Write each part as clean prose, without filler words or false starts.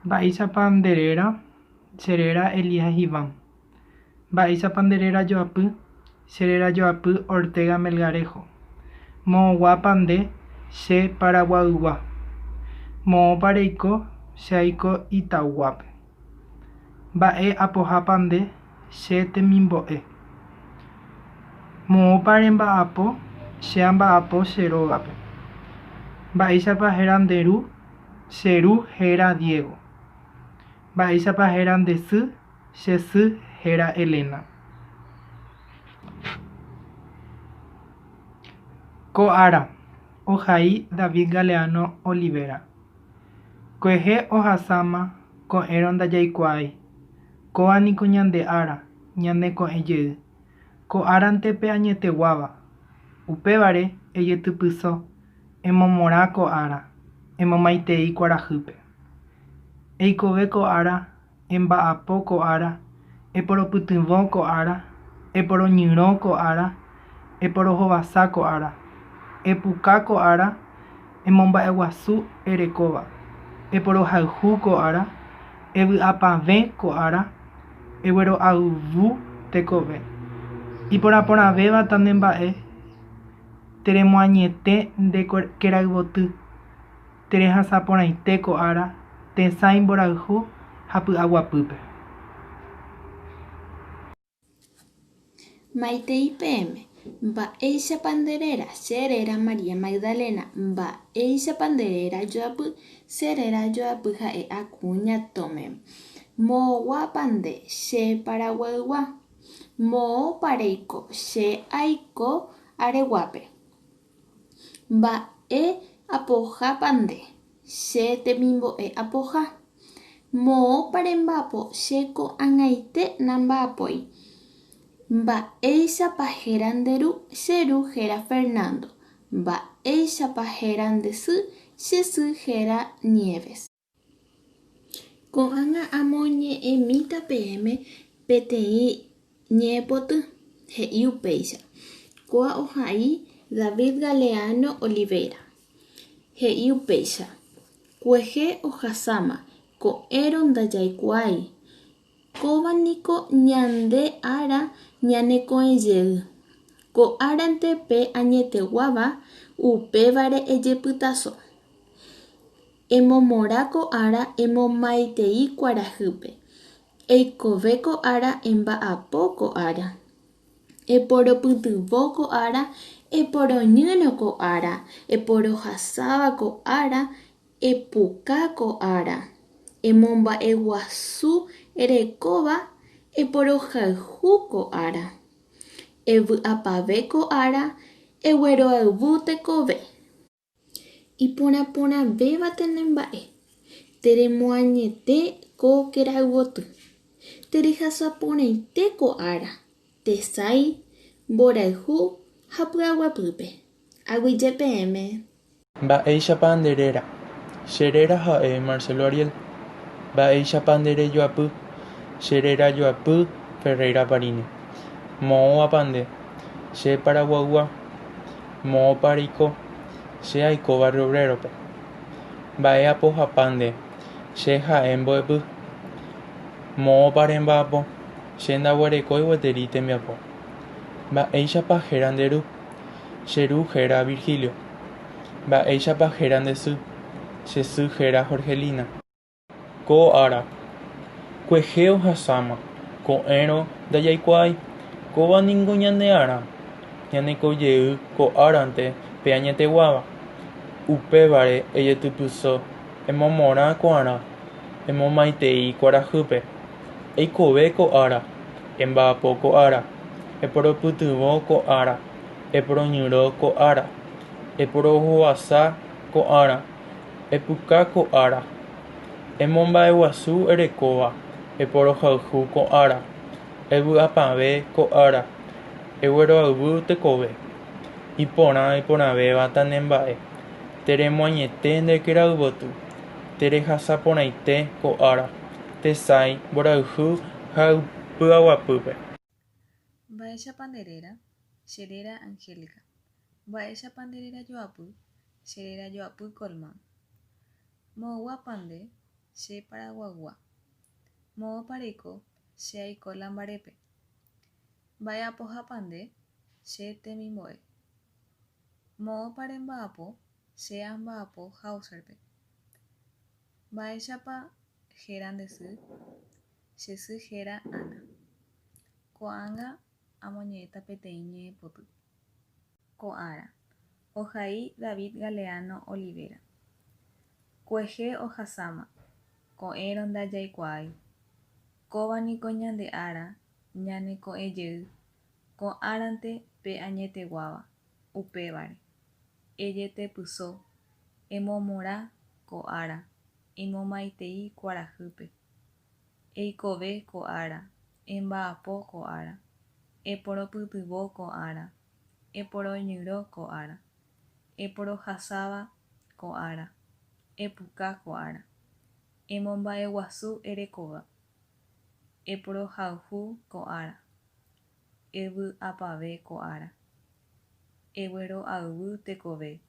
Mba'éichapa nderéra, cheréra Elías Iván. Mba'éichapa nderérajoapy, cherérajoapy Ortega Melgarejo. Moõguápa nde che Paraguaygua. Moõpa reiko che aiko Itauguápe. Mba'e apohápa nde che temimbo'e. Moõpa remba'apo che amba'apo che rógape. Mba'éichapa héra nde ru, che ru héra Diego. Mba'éichapa héra nde sy, che sy héra Elena. Ko'ára. Ohai David Galeano Olivera. Kuehe ohasáma ko'ẽrõ ndajaikuaái. Kóvaniko ñande ára, ñane ko'ẽ jey. Ko'árantepe añeteguáva. Upévare ejetypyso, emomorã ko'ára, emomaitei kuarahýpe. Eikove ko'ára, emba'apo ko'ára, eporopytyvõ ko'ára, eporoñyrõ ko'ára, eporohovasa ko'ára, epuka ko'ára, emomba'eguasu erekóva, eporohayhu ko'ára, evy'apavẽ ko'ára, eguero'ayvu tekove. Iporãporãvéva tanemba'e teremoañete nde kerayvoty, terehasaporãite ko'ára, tesãi mborayhu ha py'aguapýpe. Maitei PM. Mba'éichapa nderéra, cheréra María Magdalena. Mba'éichapa nderérajoapy, cherérajoapy ha'e Acuña Tome. Moõguápa nde che Paraguaygua. Moõpa reiko che aiko Areguápe. Mba'e apohápa nde che temimbo'e apoha. Moõpa remba'apo che ko'ag̃aite namba'apói. Mba'éichapa héra nde ru, che ru héra Fernando. Mba'éichapa héra nde sy, che sy héra Nieves. Ko'ág̃a amo ñe'ẽmíta PM peteĩ ñe'ẽpoty, he'i upéicha. Kóa ohai David Galeano Olivera. He'i upéicha. Kuehe ohasáma ko'ẽrõ ndajaikuáai. Kóvaniko ñande ára ñaneko'ẽjey. Ko'árantepe añeteguáva upévare ejepytásõ. Emomorã ko'ára emomaitei kuarahýpe. Eikove ko'ára emba'apo ko'ára. Eporopytyvõ ko'ára, eporoñyrõ ko'ára, eporohasáva ko'ára, epuka ko'ára, emomba'eguasu erekóva, eporohayhu ko'ára, evy'apave ko'ára, egueroayvu tekove. Iporãporãvéva tanemba'e teremoañete ko kerayvoty, terehasaporãite ko'ára, tesãi, mborayhu ha py'aguapýpe. Aguyje PM. Mba'éichapa nderéra, cheréra ha'e Marcelo Ariel. Mba'éichapa nderejoapy, cherérajoapy Ferreira Parini. Moõguápa nde che Paraguaygua. Moõpa reiko che aiko Barrio Obrerope. Mba'e apohápa nde che ha'e mbo'epy. Moõpa remba'apo che ndaguerekói gueteri tembiapo. Mba'éichapa héra nde ru, che ru héra Virgilio. Mba'éichapa héra nde sy, che sy héra Jorgelina. Ko'ára. Kuehe ohasáma ko'ẽrõ ndajaikuáai. Kóvaniko ñande ára, ñanekojey ko'árante pe añeteguáva. Upévare ejetypyso, emomorã ko'ára, emomaitei kuarahýpe. Eikove ko'ára, emba'apo ko'ára, eporopytyvõ ko'ára, eporoñyrõ ko'ára, eporohovasa ko'ára, epuka ko'ára, emomba'eguasu erekóva, eporohayhu ko'ára, evy'apave ko'ára, egueroayvu tekove. Iporãvéva tanemba'e teremoañete nde kerayvoty, terehasaporãite ko'ára, tesãi, mborayhu ha py'aguapýpe. Mba'éichapa nderéra, cheréra Angélica. Mba'éichapa nderérajoapy, cherérajoapy Colmán. Moõguápa nde che paraguagua. Mba'épareiko che aiko lambarépe. Mba'apohápante che temimbo'e. Mba'ópare mba'apo che amba'apo Hauserpe. Mba'éichapa héra nde sy, che sy héra Ana. Ko'ág̃a amoñe'ẽta peteĩ ñe'ẽpoty. Ko'ára. Ohai David Galeano Olivera. Kuehe ohasáma. Ko'ẽrõ ndajaikuáai. Kóvaniko ñande ára ñane ko'ẽjey. Ko'árante pe añeteguáva upévare. Ejetepyso. Emomorã ko'ára. Emomaitei kuarahýpe. Eikove ko'ára. Emba'apo ko'ára. Eporopytyvõ ko'ára. Eporoñyrõ ko'ára. Eporohasáva ko'ára. Epuka ko'ára. Emomba'eguasu erekóva. Eporohayhu ko'ára. Evy'apave ko'ára. Eguero'ayvy tekove.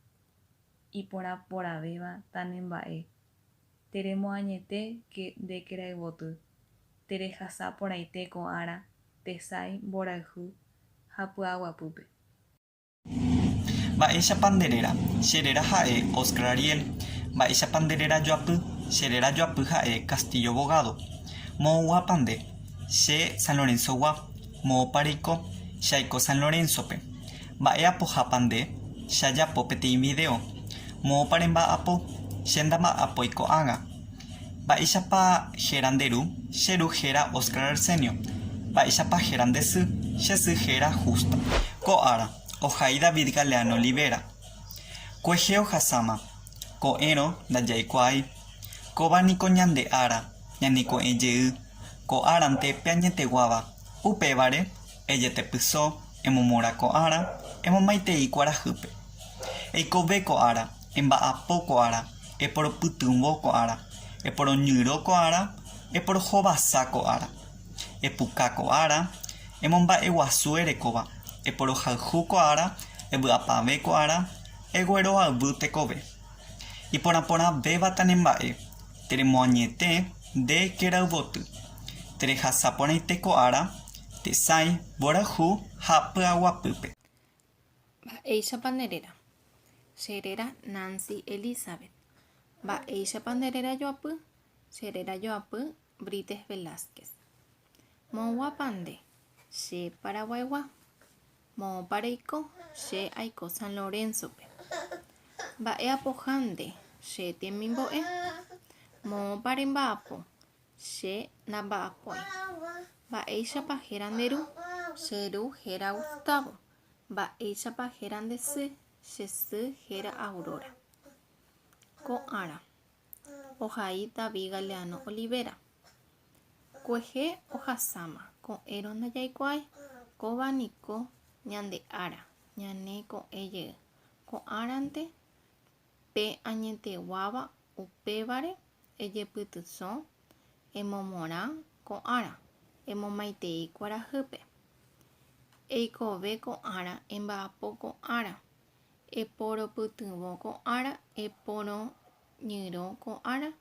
Iporãporavéva tanemba'e. Teremoañete nde kerayvoty. Terehasaporãite ko'ára. Tesãi mborayhu ha py'aguapýpe. Mba'éichapa nderéra. Cheréra ha'e Oscar Ariel. Mba'éichapa nderéra joapy. Cheréra joapy ha'e Castillo Bogado. Moõguapa nde. Che San Lorenzo gua. Moõpareiko che aiko San Lorenzope. Mba'e apohápa nde. Che ajapo peteĩ video. Moõpare mba'apo. Che ndamba'apói ko'ág̃a. Mba'éichapa héra nde ru. Che ru héra Oscar Arsenio. Mba'éichapa héra nde sy. Che sy héra Justa. Ko'ára. Ohai David Galeano Olivera. Kuehe ohasáma. Ko'ẽrõ ndajaikuáai. Kóvaniko ñande ára ñane ko'ẽjey. Ko'árante pe añeteguáva upévare. Ejetepyso. Emomorã ko'ára. Emomaitei kuarahýpe. Eikove ko'ára. Emba'apo ko'ára. Eporopytyvõ ko'ára. Eporoñyrõ ko'ára. Eporohovasa ko'ára. Epuka ko'ára. Emomba'eguasu erekóva. Eporohayhu ko'ára. Evy'apave ko'ára. Eguero'ayvy tekove. Iporãporãvéva tanemba'e. Teremoañete nde kerayvoty. Terehasaporãite ko'ára. Tesãi mborayhu ha py'aguapýpe. Mba'éichapa nderéra. Cheréra Nancy Elizabeth. Mba'éichapa nderéra joapy. Cheréra joapy Brites Velázquez. Moõguapa nde. Che Paraguaygua. Moõpareiko che aiko San Lorenzope. Mba'e apohánte che temimbo'e. Moõpare mba'apo che namba'apói. Mba'éichapa héra nde ru. Che ru héra Gustavo. Mba'éichapa héra nde sy. Che sy héra Aurora. Ko'ára. Ohai David Galeano Olivera. Kuehe ohasáma. Ko'ẽrõ ndajaikuáai. Kóvaniko ñande ára ñane ko'ẽjey. Ko'árante pe añeteguáva upévare. Ejepytyso. Emomorã ko'ára. Emomaitei kuarahýpe. Eikove ko'ára. Emba'apo ko'ára. Eporopytyvõ ko'ára. Eporoñyrõ ko'ára.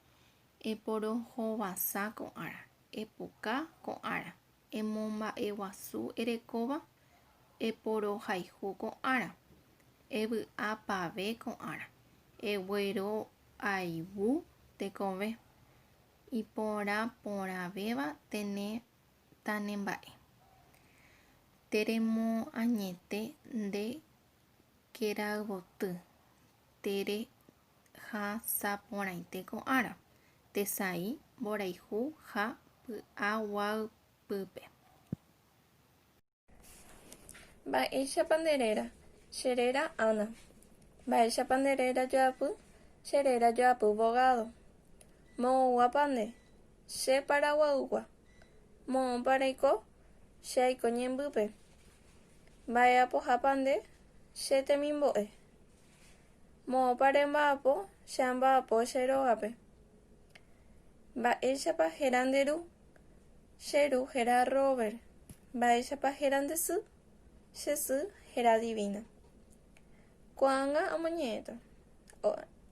Eporohovasa ko'ára. Epuka ko'ára. Emomba'eguasu erekóva. Eporohayhu ko'ára. Evy'apave ko'ára. Eguero'ayvu tekove. Iporãporavéva tanemba'e. Teremoañete nde kerayvoty. Terehasaporãite ko'ára. Tesãi mborayhu ha py'aguapýpe. Mba'éichapa nderéra. Cheréra Ana. Mba'éichapa nderéra joapy. Cheréra joapy Bogado. Moõguapa nde. Che Paraguaygua. Moõpareiko che aiko ñembýpe. Mba'e apohápa nde. Che temimbo'e. Moõpare mba'apo che amba'apo che rógape. Mba'éichapa héra nde ru. Che ru héra Robert. Mba'éichapa héra nde sy. Che sy héra Divina. Ko'ág̃a amoñe'ẽta.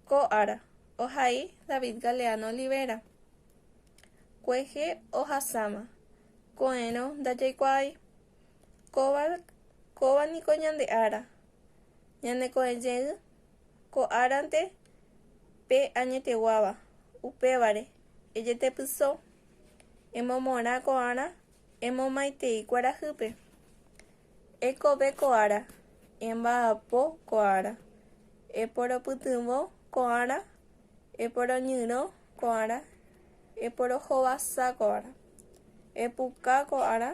Ko'ára. Ohai David Galeano Olivera. Kuehe ohasáma. Ko'ẽrõ ndajaikuaái. Kóvaniko ñande ára. Ñaneko'ẽjey ko árante pe añeteguáva upévare ejetepysó emomorã ko ára emomaitei kuarahýpe. Ekove ko ára, emba'apo ko ára, eporopytyvõ ko ára, eporoñyrõ ko ára, eporohovasa ko ára, epuka ko ára,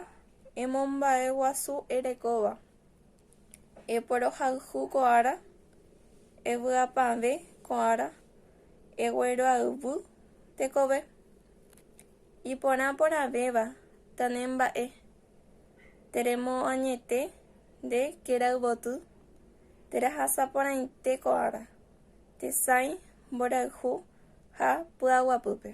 emomba'eguasu erekóva, eporohayhu ko ára, evy'apavẽ ko ára, egueroayvy tekove. Iporã poravéva tanemba'e. Teremoañete nde kerayvoty. Terahasaporãite ko ára. Tesãi mborayhu ha py'aguapýpe.